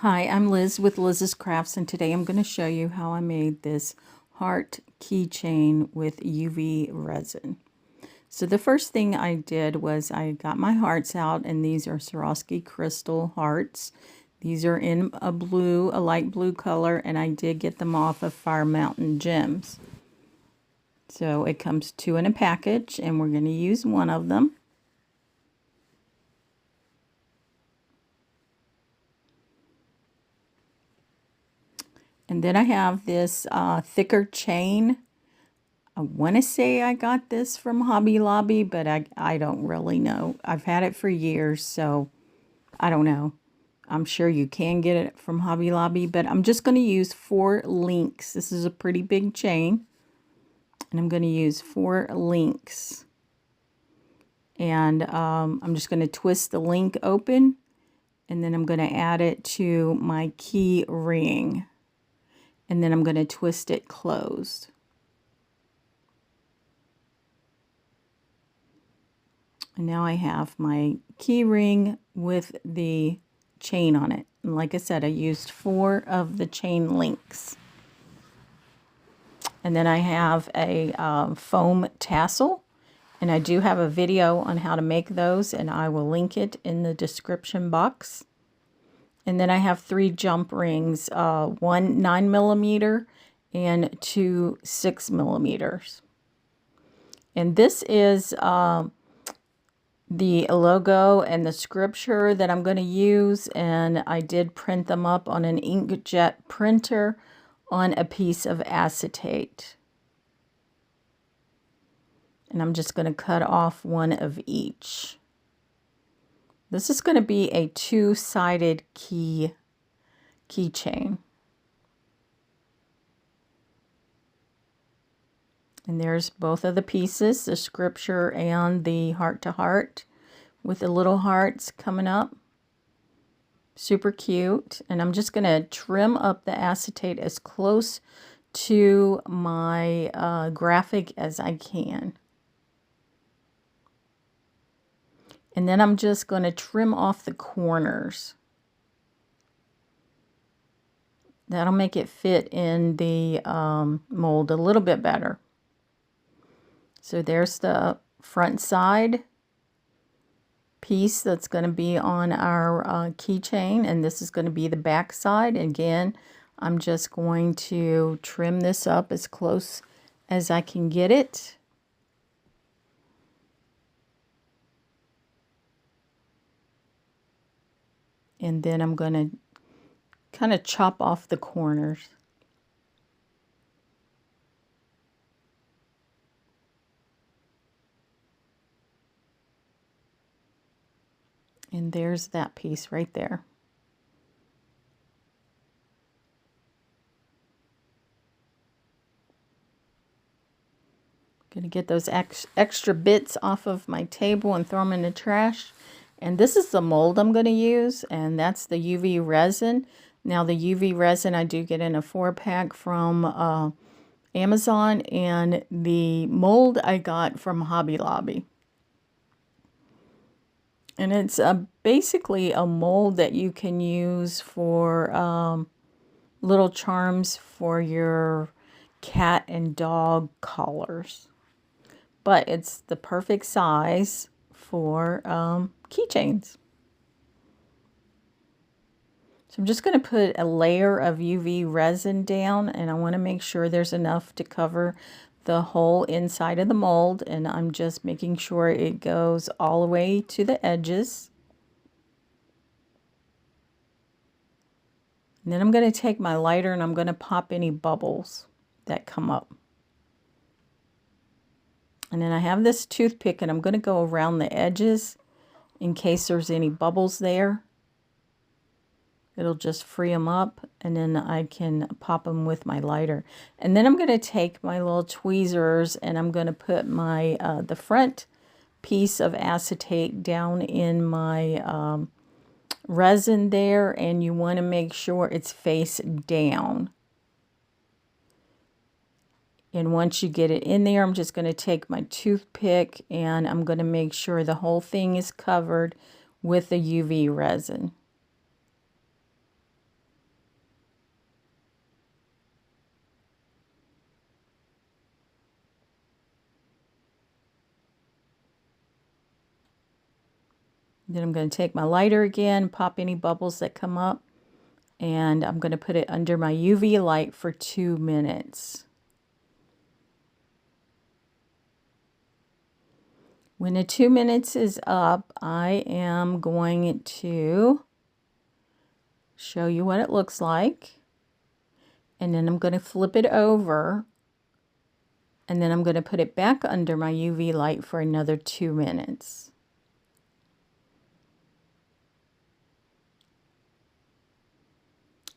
Hi, I'm Liz with Liz's Crafts, and today I'm going to show you how I made this heart keychain with UV resin. So the first thing I did was I got my hearts out, and these are Swarovski crystal hearts. These are in a light blue color, and I did get them off of Fire Mountain Gems. So it comes two in a package, and we're going to use one of them. And then I have this thicker chain. I want to say I got this from Hobby Lobby, but I don't really know. I've had it for years, so I don't know. I'm sure you can get it from Hobby Lobby, but I'm just going to use 4 links. This is a pretty big chain, and I'm going to use 4 links. And I'm just going to twist the link open, and then I'm going to add it to my key ring. And then I'm going to twist it closed. And now I have my key ring with the chain on it. And like I said, I used 4 of the chain links. And then I have a foam tassel. And I do have a video on how to make those, and I will link it in the description box. And then I have 3 jump rings, one 9mm and 2 6mm. And this is the logo and the scripture that I'm going to use, and I did print them up on an inkjet printer on a piece of acetate. And I'm just going to cut off one of each. This is going to be a 2-sided keychain. And there's both of the pieces, the scripture and the heart-to-heart with the little hearts coming up. Super cute. And I'm just going to trim up the acetate as close to my graphic as I can. And then I'm just going to trim off the corners. That'll make it fit in the mold a little bit better. So there's the front side piece that's going to be on our keychain, and this is going to be the back side. Again, I'm just going to trim this up as close as I can get it. And then I'm going to kind of chop off the corners. And there's that piece right there. Going to get those extra bits off of my table and throw them in the trash. And this is the mold I'm going to use, and that's the UV resin. Now the UV resin I do get in a 4-pack from Amazon, and the mold I got from Hobby Lobby. And it's basically a mold that you can use for little charms for your cat and dog collars. But it's the perfect size for keychains. So I'm just going to put a layer of UV resin down, and I want to make sure there's enough to cover the whole inside of the mold, and I'm just making sure it goes all the way to the edges. And then I'm going to take my lighter and I'm going to pop any bubbles that come up. And then I have this toothpick, and I'm going to go around the edges in case there's any bubbles there. It'll just free them up, and then I can pop them with my lighter. And then I'm going to take my little tweezers, and I'm going to put my the front piece of acetate down in my resin there, and you want to make sure it's face down. And once you get it in there, I'm just going to take my toothpick, and I'm going to make sure the whole thing is covered with the UV resin. Then I'm going to take my lighter again, pop any bubbles that come up, and I'm going to put it under my UV light for 2 minutes. When the 2 minutes is up, I am going to show you what it looks like. And then I'm going to flip it over. And then I'm going to put it back under my UV light for another 2 minutes.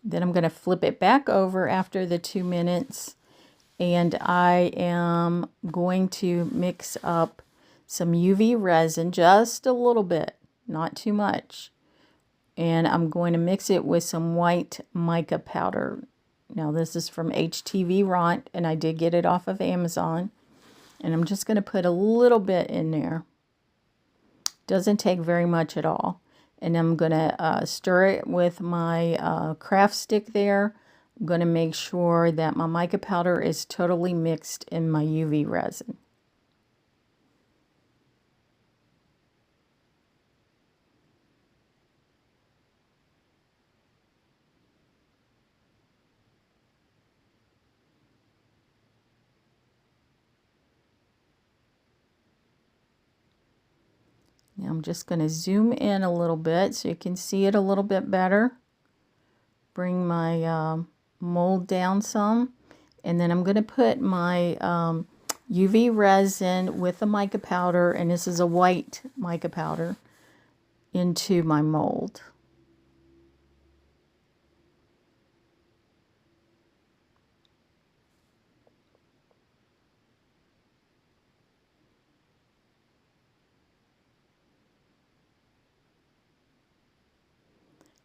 Then I'm going to flip it back over after the 2 minutes. And I am going to mix up some UV resin, just a little bit, not too much. And I'm going to mix it with some white mica powder. Now this is from HTV Ront, and I did get it off of Amazon. And I'm just going to put a little bit in there. Doesn't take very much at all. And I'm going to stir it with my craft stick there. I'm going to make sure that my mica powder is totally mixed in my UV resin. Now I'm just going to zoom in a little bit so you can see it a little bit better. Bring my mold down some. And then I'm going to put my UV resin with the mica powder, and this is a white mica powder, into my mold.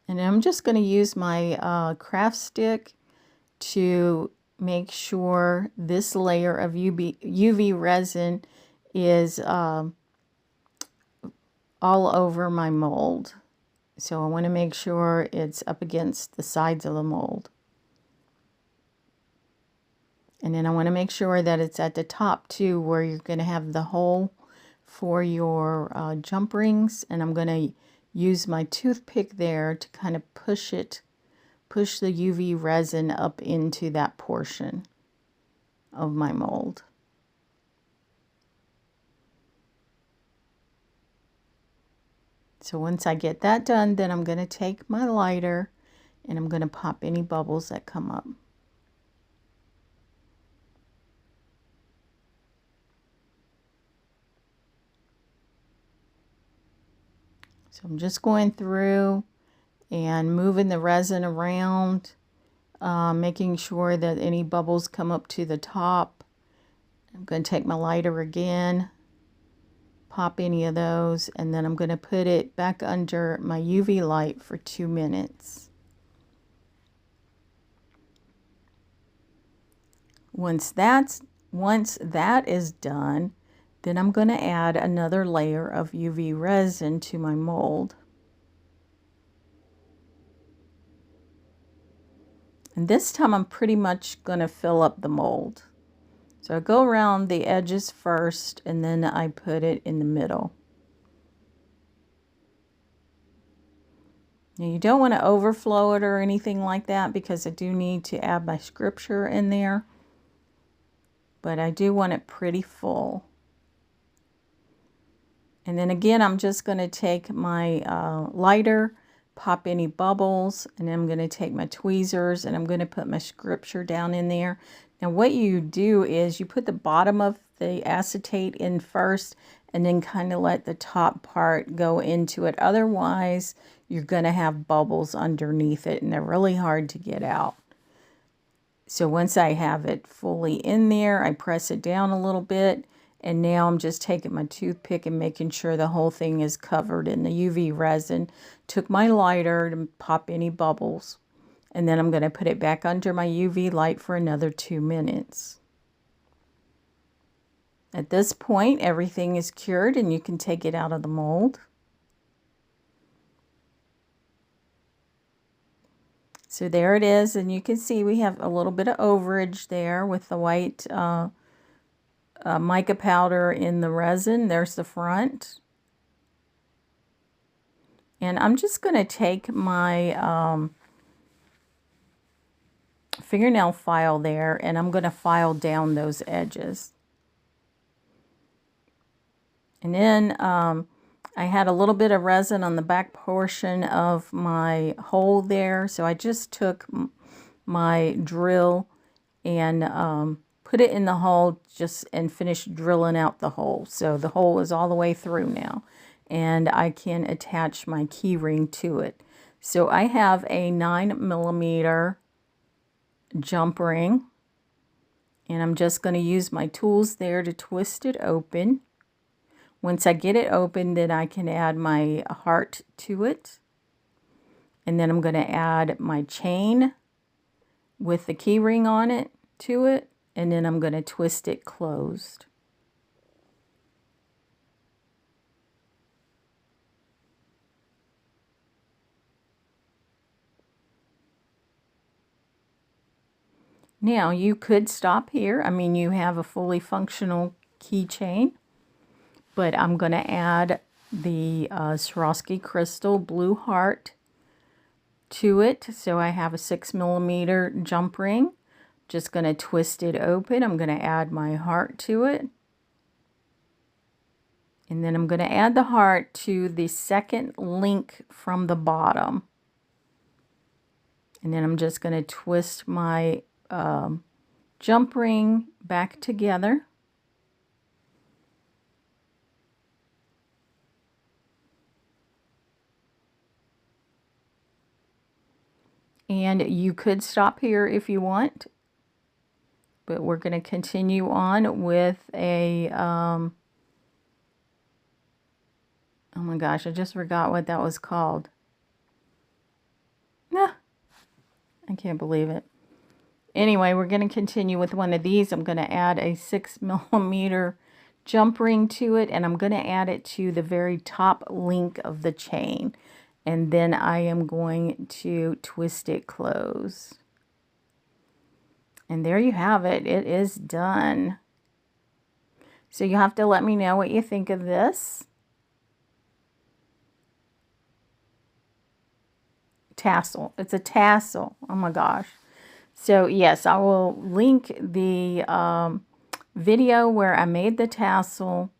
And I'm just going to use my craft stick to make sure this layer of UV resin is all over my mold. So I want to make sure it's up against the sides of the mold. And then I want to make sure that it's at the top too, where you're going to have the hole for your jump rings. And I'm going to use my toothpick there to kind of push the UV resin up into that portion of my mold. So once I get that done, then I'm going to take my lighter and I'm going to pop any bubbles that come up. So I'm just going through and moving the resin around, making sure that any bubbles come up to the top. I'm going to take my lighter again, pop any of those, and then I'm going to put it back under my UV light for 2 minutes. Once that is done, then I'm going to add another layer of UV resin to my mold. And this time I'm pretty much going to fill up the mold. So I go around the edges first, and then I put it in the middle. Now you don't want to overflow it or anything like that, because I do need to add my scripture in there. But I do want it pretty full. And then again, I'm just going to take my lighter, pop any bubbles, and then I'm going to take my tweezers and I'm going to put my scripture down in there. Now what you do is you put the bottom of the acetate in first and then kind of let the top part go into it. Otherwise, you're going to have bubbles underneath it and they're really hard to get out. So once I have it fully in there, I press it down a little bit. And now I'm just taking my toothpick and making sure the whole thing is covered in the UV resin. Took my lighter to pop any bubbles. And then I'm going to put it back under my UV light for another 2 minutes. At this point, everything is cured and you can take it out of the mold. So there it is, and you can see we have a little bit of overage there with the white mica powder in the resin. There's the front. And I'm just going to take my fingernail file there, and I'm going to file down those edges. And then I had a little bit of resin on the back portion of my hole there, so I just took my drill and put it in the hole and finished drilling out the hole. So the hole is all the way through now, and I can attach my key ring to it. So I have a 9mm jump ring, and I'm just going to use my tools there to twist it open. Once I get it open, then I can add my heart to it. And then I'm going to add my chain with the key ring on it to it. And then I'm going to twist it closed. Now you could stop here. I mean, you have a fully functional keychain. But I'm going to add the Swarovski crystal blue heart to it. So I have a 6mm jump ring. Just going to twist it open. I'm going to add my heart to it. And then I'm going to add the heart to the second link from the bottom. And then I'm just going to twist my jump ring back together. And you could stop here if you want, but we're going to continue on with a, oh my gosh, I just forgot what that was called. Nah, I can't believe it. Anyway, we're going to continue with one of these. I'm going to add a 6mm jump ring to it, and I'm going to add it to the very top link of the chain. And then I am going to twist it closed. And there you have it. It is done. So you have to let me know what you think of this. Tassel. It's a tassel. Oh my gosh. So yes, I will link the video where I made the tassel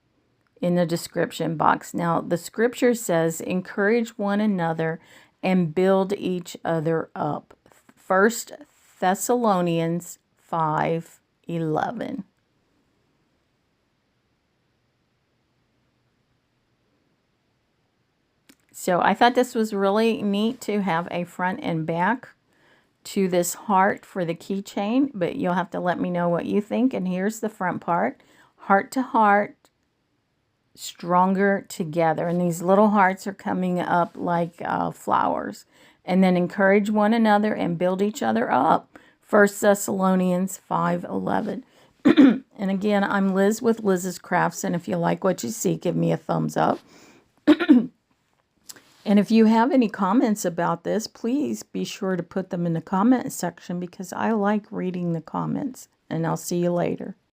in the description box. Now, the scripture says, encourage one another and build each other up. 1 Thessalonians 5:11. So I thought this was really neat to have a front and back to this heart for the keychain, but you'll have to let me know what you think. And here's the front part. Heart to heart, stronger together. And these little hearts are coming up like flowers. And then encourage one another and build each other up. 1 Thessalonians 5:11. And again, I'm Liz with Liz's Crafts. And if you like what you see, give me a thumbs up. And if you have any comments about this, please be sure to put them in the comment section because I like reading the comments. And I'll see you later.